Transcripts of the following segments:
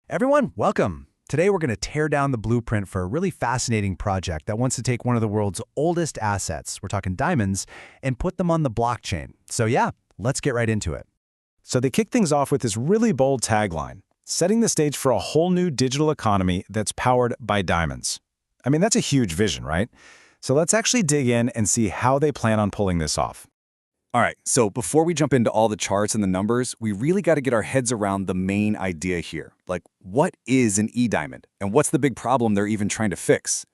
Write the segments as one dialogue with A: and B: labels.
A: Everyone, welcome. Today we're going to tear down the blueprint for a really fascinating project that wants to take one of the world's oldest assets, we're talking diamonds, and put them on the blockchain. So yeah, let's get right into it.
B: So they kick things off with this really bold tagline, setting the stage for a whole new digital economy that's powered by diamonds. I mean, that's a huge vision, right? So let's actually dig in and see how they plan on pulling this off.
C: All right, so before we jump into all the charts and the numbers, we really got to get our heads around the main idea here. Like, what is an e-diamond? And what's the big problem they're even trying to fix?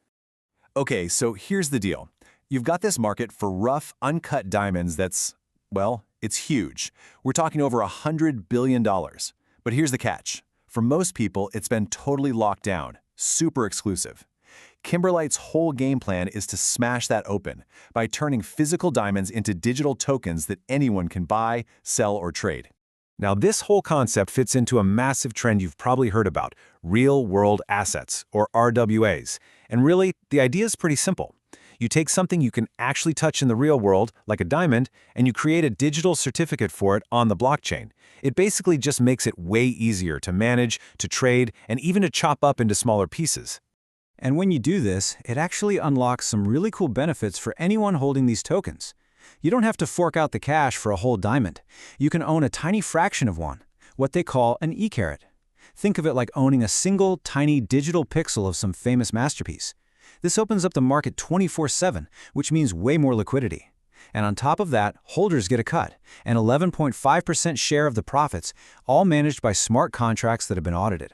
C: Okay, so here's the deal. You've got this market for rough, uncut diamonds that's, well, it's huge. We're talking over $100 billion. But here's the catch. For most people, it's been totally locked down, super exclusive. Kimberlite's whole game plan is to smash that open by turning physical diamonds into digital tokens that anyone can buy, sell, or trade.
B: Now, this whole concept fits into a massive trend you've probably heard about, real-world assets, or RWAs. And really, the idea is pretty simple. You take something you can actually touch in the real world, like a diamond, and you create a digital certificate for it on the blockchain. It basically just makes it way easier to manage, to trade, and even to chop up into smaller pieces.
D: And when you do this, it actually unlocks some really cool benefits for anyone holding these tokens. You don't have to fork out the cash for a whole diamond. You can own a tiny fraction of one, what they call an e-carat. Think of it like owning a single, tiny digital pixel of some famous masterpiece. This opens up the market 24/7, which means way more liquidity. And on top of that, holders get a cut, an 11.5% share of the profits, all managed by smart contracts that have been audited.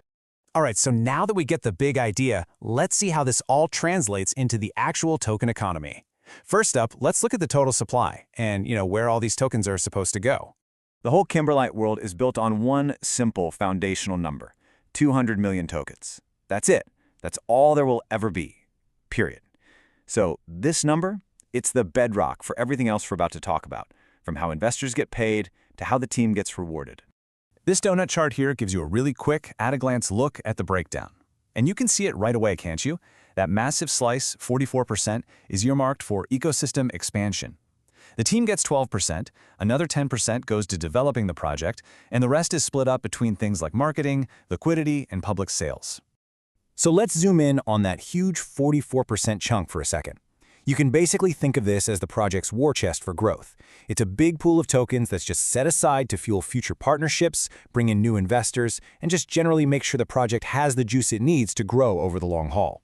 A: All right, so now that we get the big idea, let's see how this all translates into the actual token economy. First up, let's look at the total supply and, where all these tokens are supposed to go.
C: The whole Kimberlite world is built on one simple foundational number, 200 million tokens. That's it. That's all there will ever be, period. So this number, it's the bedrock for everything else we're about to talk about, from how investors get paid to how the team gets rewarded.
A: This donut chart here gives you a really quick, at-a-glance look at the breakdown. And you can see it right away, can't you? That massive slice, 44%, is earmarked for ecosystem expansion. The team gets 12%, another 10% goes to developing the project, and the rest is split up between things like marketing, liquidity, and public sales. So let's zoom in on that huge 44% chunk for a second. You can basically think of this as the project's war chest for growth. It's a big pool of tokens that's just set aside to fuel future partnerships, bring in new investors, and just generally make sure the project has the juice it needs to grow over the long haul.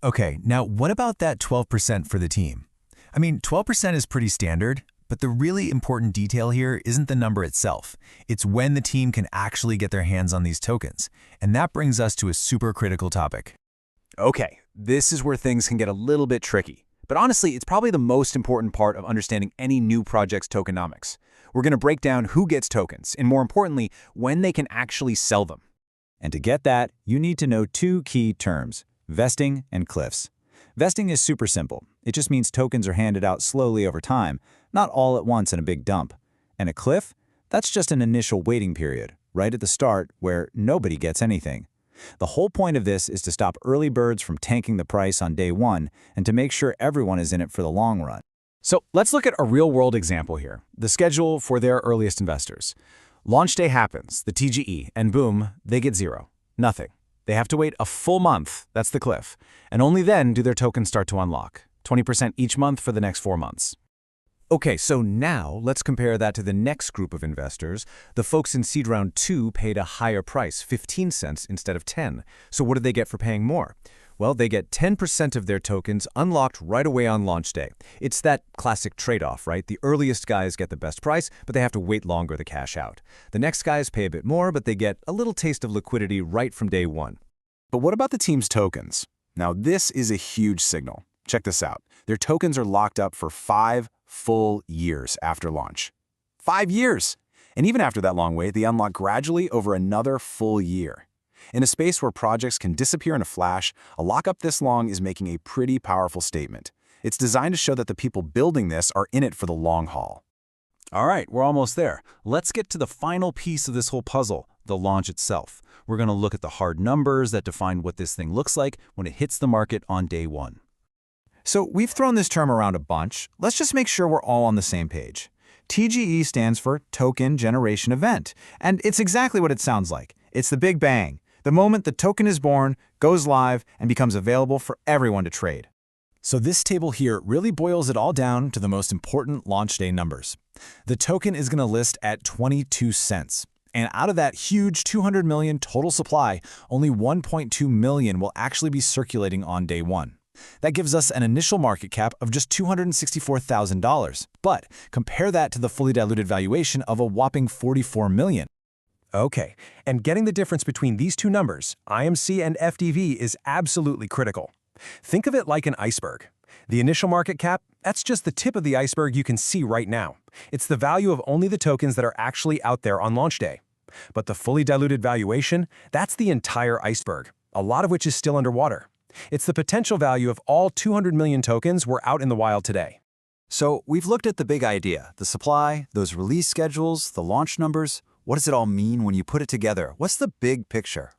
E: Okay, now what about that 12% for the team? I mean, 12% is pretty standard, but the really important detail here isn't the number itself. It's when the team can actually get their hands on these tokens. And that brings us to a super critical topic.
C: Okay, this is where things can get a little bit tricky. But honestly, it's probably the most important part of understanding any new project's tokenomics. We're going to break down who gets tokens, and more importantly, when they can actually sell them.
D: And to get that, you need to know two key terms, vesting and cliffs. Vesting is super simple. It just means tokens are handed out slowly over time, not all at once in a big dump. And a cliff? That's just an initial waiting period, right at the start, where nobody gets anything. The whole point of this is to stop early birds from tanking the price on day one and to make sure everyone is in it for the long run.
A: So let's look at a real-world example here, the schedule for their earliest investors. Launch day happens, the TGE, and boom, they get zero. Nothing. They have to wait a full month, that's the cliff, and only then do their tokens start to unlock, 20% each month for the next 4 months. Okay, so now let's compare that to the next group of investors. The folks in seed round 2 paid a higher price, 15 cents instead of 10. So what did they get for paying more? Well, they get 10% of their tokens unlocked right away on launch day. It's that classic trade-off, right? The earliest guys get the best price, but they have to wait longer to cash out. The next guys pay a bit more, but they get a little taste of liquidity right from day one.
C: But what about the team's tokens? Now, this is a huge signal. Check this out. Their tokens are locked up for 5 full years after launch. 5 years! And even after that long wait, they unlock gradually over another full year. In a space where projects can disappear in a flash, a lockup this long is making a pretty powerful statement. It's designed to show that the people building this are in it for the long haul.
D: All right, we're almost there. Let's get to the final piece of this whole puzzle, the launch itself. We're going to look at the hard numbers that define what this thing looks like when it hits the market on day one.
E: So we've thrown this term around a bunch. Let's just make sure we're all on the same page. TGE stands for Token Generation Event, and it's exactly what it sounds like. It's the Big Bang.
F: The moment the token is born, goes live, and becomes available for everyone to trade.
D: So this table here really boils it all down to the most important launch day numbers. The token is going to list at 22 cents. And out of that huge 200 million total supply, only 1.2 million will actually be circulating on day one. That gives us an initial market cap of just $264,000. But compare that to the fully diluted valuation of a whopping 44 million.
B: Okay, and getting the difference between these two numbers, IMC and FDV, is absolutely critical. Think of it like an iceberg. The initial market cap, that's just the tip of the iceberg you can see right now. It's the value of only the tokens that are actually out there on launch day. But the fully diluted valuation, that's the entire iceberg, a lot of which is still underwater. It's the potential value of all 200 million tokens were out in the wild today.
C: So we've looked at the big idea, the supply, those release schedules, the launch numbers. What does it all mean when you put it together? What's the big picture?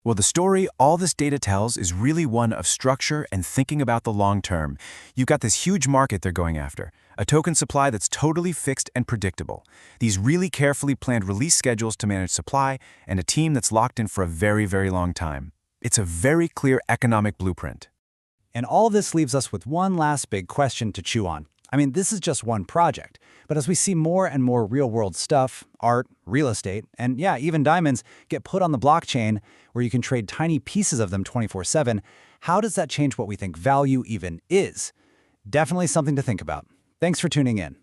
A: Well, the story all this data tells is really one of structure and thinking about the long term. You've got this huge market they're going after, a token supply that's totally fixed and predictable, these really carefully planned release schedules to manage supply, and a team that's locked in for a very, very long time. It's a very clear economic blueprint.
D: And all this leaves us with one last big question to chew on. I mean, this is just one project, but as we see more and more real-world stuff, art, real estate, and yeah, even diamonds get put on the blockchain where you can trade tiny pieces of them 24/7, how does that change what we think value even is? Definitely something to think about. Thanks for tuning in.